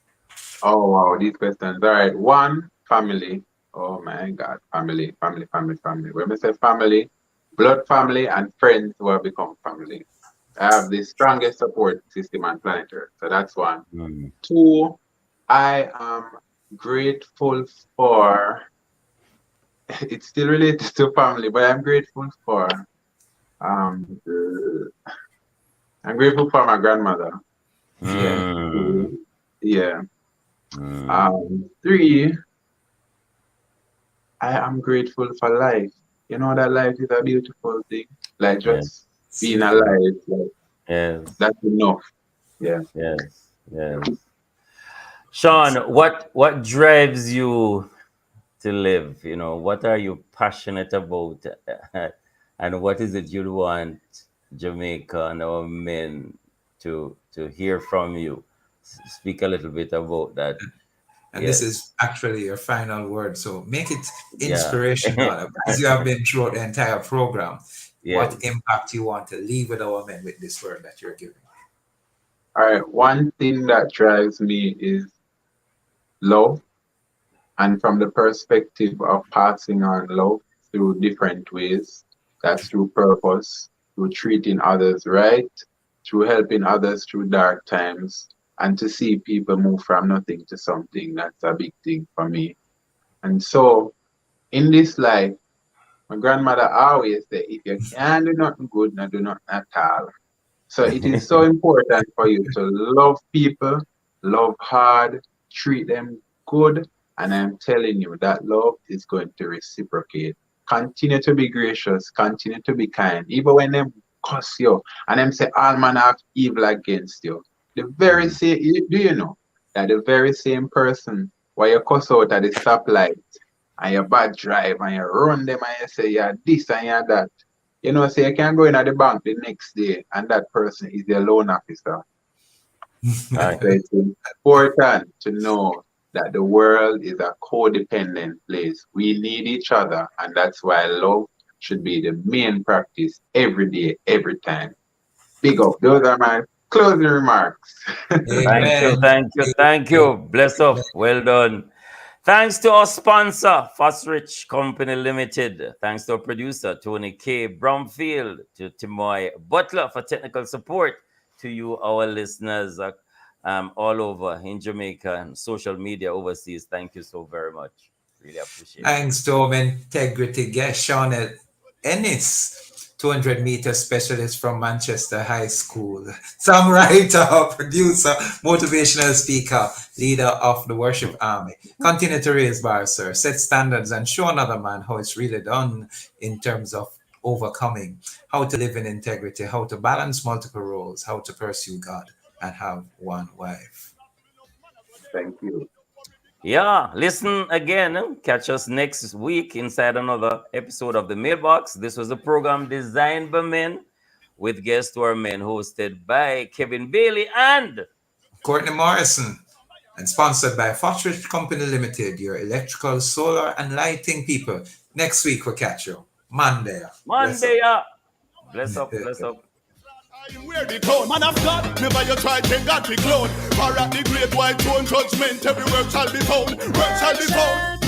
Oh, wow, these questions. All right. One, family. Oh, my God. Family. When we say family, blood family and friends who have become family. I have the strongest support system on planet Earth. So that's one. Mm. Two, I am grateful for, it's still related to family, but um, I'm grateful for my grandmother. Yeah. Mm. Yeah. Mm. Three, I am grateful for life. You know that life is a beautiful thing. Like Yeah. just being alive, like Yes. that's enough. Yeah. Yes. Yes. Sean, what drives you to live? You know, what are you passionate about? And what is it you want Jamaica and our men to hear from you? Speak a little bit about that. And this Yes. is actually your final word. So make it Yeah. inspirational as you have been throughout the entire program. Yes. What impact you want to leave with our men with this word that you're giving? All right. One thing that drives me is love, and from the perspective of passing on love through different ways. That's through purpose, through treating others right, through helping others through dark times, and to see people move from nothing to something. That's a big thing for me. And so, in this life, my grandmother always said, if you can't do nothing good, no do nothing at all. So it is so important for you to love people, love hard, treat them good, and I'm telling you that love is going to reciprocate. Continue to be gracious, continue to be kind, even when them cuss you and them say all manner of evil against you. The very same, do you know that the very same person where you cuss out at the stoplight and you bad drive and you run them and you say you're this and you're that. You know, say you can go in at the bank the next day and that person is your loan officer. Aye. So it's important to know that the world is a codependent place. We need each other, and that's why love should be the main practice every day, every time. Big up. Those are my closing remarks. Thank you, Amen. thank you, thank you. Bless up. Well done. Thanks to our sponsor, Fosrich Company Limited. Thanks to our producer, Tony K. Bromfield, to Timoy Butler for technical support, to you, our listeners all over in Jamaica and social media overseas. Thank you so very much. Really appreciate it. Thanks to our integrity guest, Sean Ennis. 200-meter specialist from Manchester High School, songwriter, producer, motivational speaker, leader of the worship army. Continue to raise bar, sir. Set standards and show another man how it's really done in terms of overcoming, how to live in integrity, how to balance multiple roles, how to pursue God and have one wife. Thank you. Yeah, listen again. Catch us next week inside another episode of The Mailbox. This was a program designed by men with guests who are men, hosted by Kevin Bailey and Courtney Morrison, and sponsored by Fostrich Company Limited, your electrical, solar, and lighting people. Next week we'll catch you. Monday. Monday. Bless up, bless up. Where the clone, man of God, never you try to God be clone. For at the great white throne judgment, every work shall be found, work shall be found.